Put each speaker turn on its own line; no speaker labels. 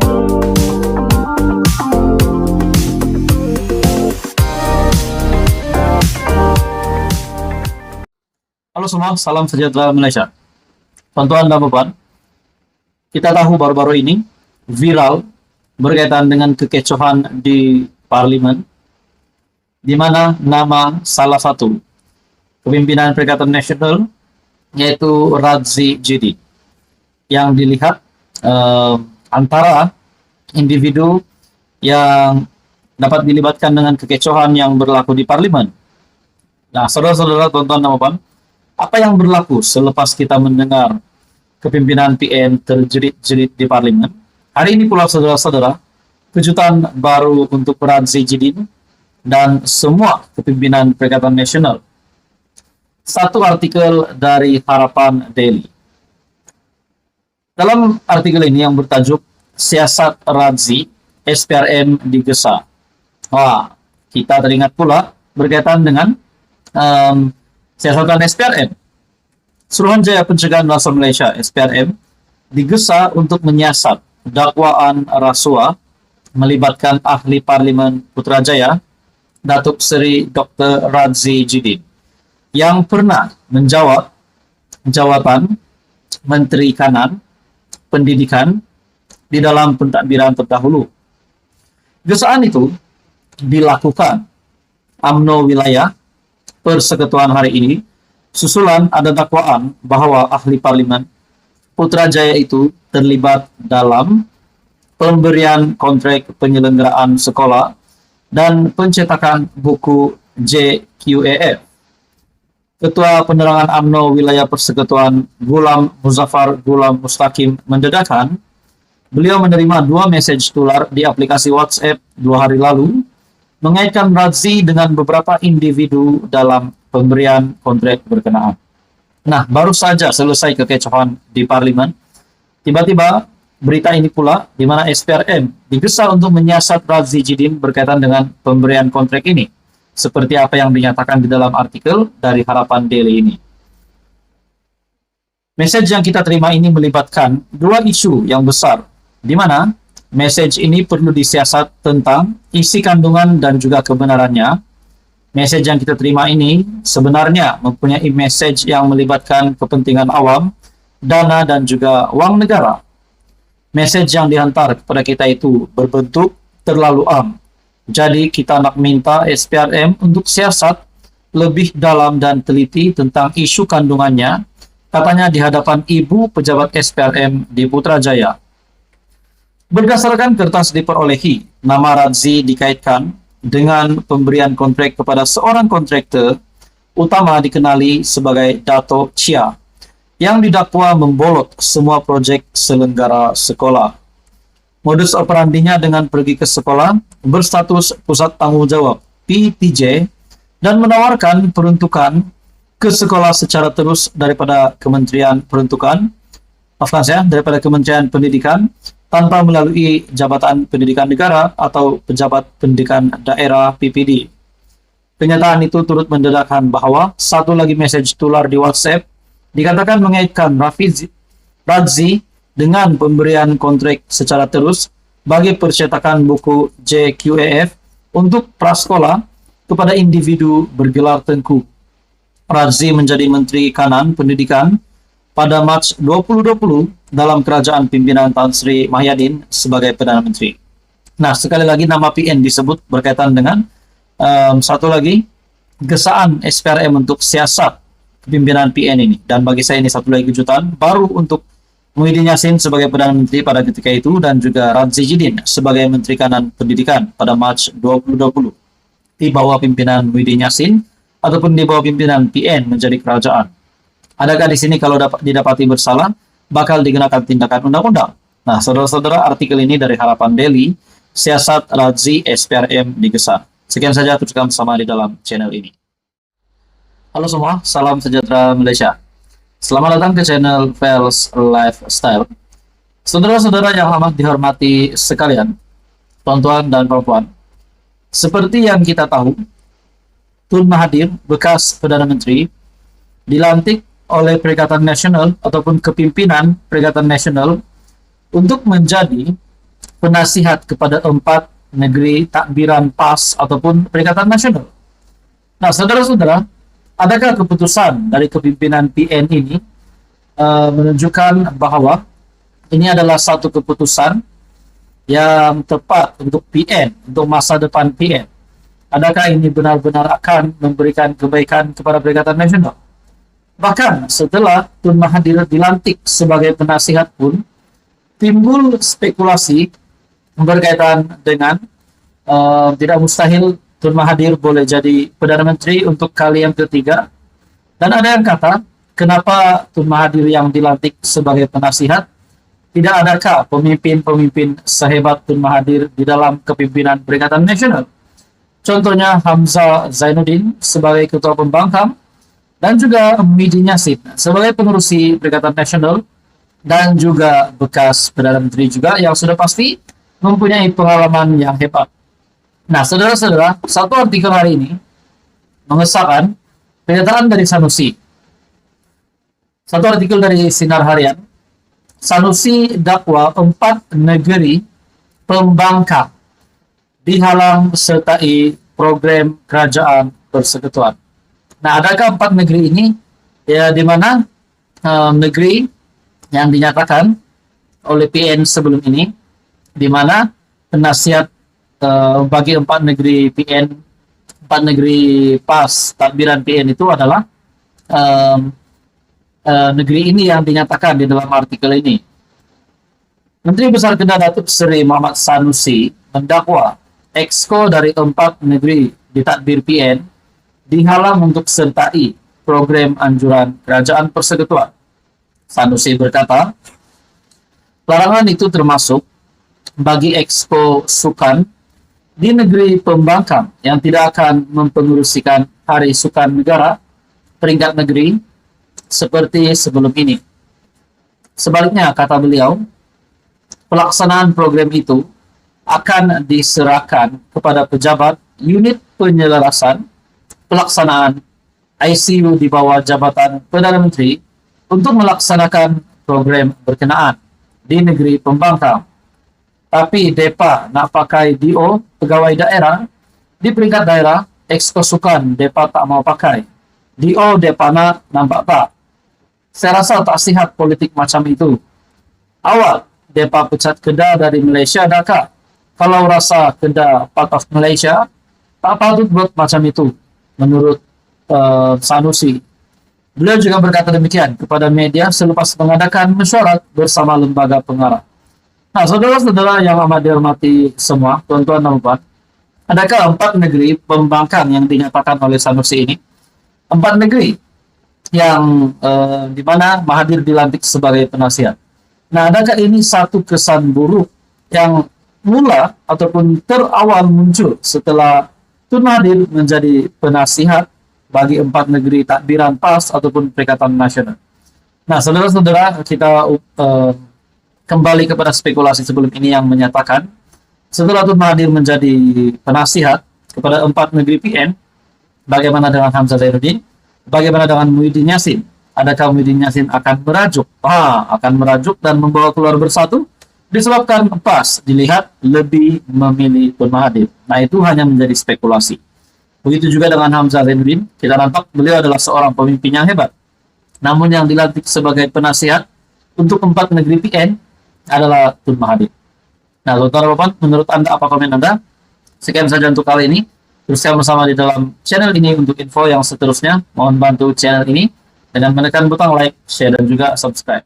Halo semua, salam sejahtera Malaysia. Tuan-tuan dan puan, kita tahu baru-baru ini viral berkaitan dengan kekecohan di Parlimen, di mana nama salah satu pimpinan Perikatan Nasional yaitu Radzi Jidin yang dilihat antara individu yang dapat dilibatkan dengan kekecohan yang berlaku di Parlimen. Nah, saudara-saudara, tuan-tuan dan puan, apa yang berlaku selepas kita mendengar kepimpinan PN terjerit-jerit di Parlimen? Hari ini pula, saudara-saudara, kejutan baru untuk Radzi Jidin dan semua kepimpinan Perikatan Nasional. Satu artikel dari Harapan Daily. Dalam artikel ini yang bertajuk Siasat Radzi, SPRM digesa. Wah, kita teringat pula berkaitan dengan siasatan SPRM. Suruhanjaya Pencegahan Rasuah Malaysia (SPRM) digesa untuk menyiasat dakwaan rasuah melibatkan ahli Parlimen Putrajaya Datuk Seri Dr. Radzi Jidin yang pernah menjawat jawatan Menteri Kanan Pendidikan di dalam pentadbiran terdahulu. Gesaan itu dilakukan UMNO Wilayah Persekutuan hari ini susulan ada dakwaan bahwa ahli Parlimen Putrajaya itu terlibat dalam pemberian kontrak penyelenggaraan sekolah dan pencetakan buku JQAF. Ketua Penerangan UMNO Wilayah Persekutuan Gulam Muzaffar Gulam Mustaqim mendedahkan beliau menerima 2 mesej tular di aplikasi WhatsApp 2 hari lalu mengaitkan Radzi dengan beberapa individu dalam pemberian kontrak berkenaan. Nah, baru saja selesai kekecohan di Parlimen, tiba-tiba berita ini pula di mana SPRM digesa untuk menyiasat Radzi Jidin berkaitan dengan pemberian kontrak ini, seperti apa yang dinyatakan di dalam artikel dari Harapan Daily ini. Mesej yang kita terima ini melibatkan 2 isu yang besar, di mana mesej ini perlu disiasat tentang isi kandungan dan juga kebenarannya. Mesej yang kita terima ini sebenarnya mempunyai mesej yang melibatkan kepentingan awam, dana dan juga wang negara. Mesej yang dihantar kepada kita itu berbentuk terlalu am. Jadi kita nak minta SPRM untuk siasat lebih dalam dan teliti tentang isu kandungannya, katanya di hadapan Ibu Pejabat SPRM di Putrajaya. Berdasarkan kertas diperolehi, nama Radzi dikaitkan dengan pemberian kontrak kepada seorang kontraktor utama dikenali sebagai Dato' Chia yang didakwa membolot semua proyek selenggara sekolah. Modus operandinya dengan pergi ke sekolah berstatus Pusat Tanggungjawab PTJ dan menawarkan peruntukan ke sekolah secara terus daripada Kementerian Pendidikan tanpa melalui Jabatan Pendidikan Negara atau Pejabat Pendidikan Daerah PPD. Kenyataan itu turut mendedahkan bahwa satu lagi mesej tular di WhatsApp dikatakan mengaitkan Radzi dengan pemberian kontrak secara terus bagi percetakan buku JQAF untuk prasekolah kepada individu bergelar tengku. Radzi menjadi Menteri Kanan Pendidikan pada Mac 2020 dalam kerajaan pimpinan Tan Sri Mahyadin sebagai Perdana Menteri. Nah, sekali lagi nama PN disebut berkaitan dengan satu lagi gesaan SPRM untuk siasat kepimpinan PN ini. Dan bagi saya ini satu lagi kejutan baru untuk Muhyiddin Yassin sebagai Perdana Menteri pada ketika itu dan juga Radzi Jidin sebagai Menteri Kanan Pendidikan pada Mac 2020 di bawah pimpinan Muhyiddin Yassin ataupun di bawah pimpinan PN menjadi kerajaan. Adakah di sini kalau didapati bersalah bakal digunakan tindakan undang-undang? Nah, saudara-saudara, artikel ini dari Harapan Daily, Siasat Radzi SPRM digesa. Sekian saja, teruskan bersama di dalam channel ini. Halo semua, salam sejahtera Malaysia. Selamat datang ke channel Fels Lifestyle. Saudara-saudara yang amat dihormati sekalian, tuan-tuan dan perempuan, seperti yang kita tahu, Tun Mahathir, bekas Perdana Menteri, dilantik oleh Perikatan Nasional ataupun kepimpinan Perikatan Nasional untuk menjadi penasihat kepada 4 negeri takbiran PAS ataupun Perikatan Nasional. Nah, saudara-saudara, adakah keputusan dari kepimpinan PN ini menunjukkan bahwa ini adalah satu keputusan yang tepat untuk PN, untuk masa depan PN? Adakah ini benar-benar akan memberikan kebaikan kepada Perikatan Nasional? Bahkan setelah Tun Mahathir dilantik sebagai penasihat pun, timbul spekulasi berkaitan dengan tidak mustahil Tun Mahathir boleh jadi Perdana Menteri untuk kali yang ketiga. Dan ada yang kata, kenapa Tun Mahathir yang dilantik sebagai penasihat? Tidak adakah pemimpin-pemimpin sehebat Tun Mahathir di dalam kepimpinan Perikatan Nasional? Contohnya Hamzah Zainuddin sebagai Ketua Pembangkang, dan juga Muhyiddin Yassin sebagai pengurusi Perikatan Nasional, dan juga bekas Perdana Menteri juga yang sudah pasti mempunyai pengalaman yang hebat. Nah, saudara-saudara, satu artikel hari ini mengesahkan pernyataan dari Sanusi. Satu artikel dari Sinar Harian, Sanusi dakwa 4 negeri pembangkang dihalang sertai program kerajaan persekutuan. Nah, adakah 4 negeri ini? Ya, di mana negeri yang dinyatakan oleh PN sebelum ini, di mana penasihat bagi 4 negeri PN, 4 negeri PAS takbiran PN itu adalah negeri ini yang dinyatakan di dalam artikel ini. Menteri Besar Kedah Datuk Seri Muhammad Sanusi mendakwa Exco dari 4 negeri di takbir PN dihalang untuk sertai program anjuran kerajaan persekutuan. Sanusi berkata, larangan itu termasuk bagi Exco Sukan di negeri pembangkang yang tidak akan mempengurusikan Hari Sukan Negara peringkat negeri seperti sebelum ini. Sebaliknya, kata beliau, pelaksanaan program itu akan diserahkan kepada pejabat unit penyelarasan pelaksanaan ICU di bawah jabatan Perdana Menteri untuk melaksanakan program berkenaan di negeri pembangkang. Tapi DEPA nak pakai DO pegawai daerah di peringkat daerah, Exco Sukan DEPA tak mau pakai. DO DEPA nak nampak tak? Saya rasa tak sihat politik macam itu. Awal DEPA pecat Kedah dari Malaysia adakah? Kalau rasa Kedah part of Malaysia, tak patut buat macam itu, menurut Sanusi. Beliau juga berkata demikian kepada media selepas mengadakan mesyuarat bersama lembaga pengarah. Nah, saudara-saudara yang amat dihormati semua, tuan-tuan dan puan, adakah 4 negeri pembangkang yang dinyatakan oleh Sanusi ini? 4 negeri yang di mana Mahathir dilantik sebagai penasihat. Nah, adakah ini satu kesan buruk yang mula ataupun terawal muncul setelah Tun Mahathir menjadi penasihat bagi 4 negeri takbiran PAS ataupun Perikatan Nasional? Nah, saudara-saudara, kita kembali kepada spekulasi sebelum ini yang menyatakan setelah Tun Mahathir menjadi penasihat kepada 4 negeri PN, bagaimana dengan Hamzah Zainuddin? Bagaimana dengan Muhyiddin Yassin? Adakah Muhyiddin Yassin akan merajuk? Akan merajuk dan membawa keluar bersatu? Disebabkan PAS dilihat lebih memilih Tun Mahathir. Nah, itu hanya menjadi spekulasi. Begitu juga dengan Hamzah Zainuddin, kita nampak beliau adalah seorang pemimpin yang hebat. Namun yang dilantik sebagai penasihat untuk 4 negeri PN adalah Tun Mahathir. Nah, saudara-saudara, menurut Anda, apa komen Anda? Sekian saja untuk kali ini. Teruskan bersama di dalam channel ini untuk info yang seterusnya. Mohon bantu channel ini dengan menekan butang like, share, dan juga subscribe.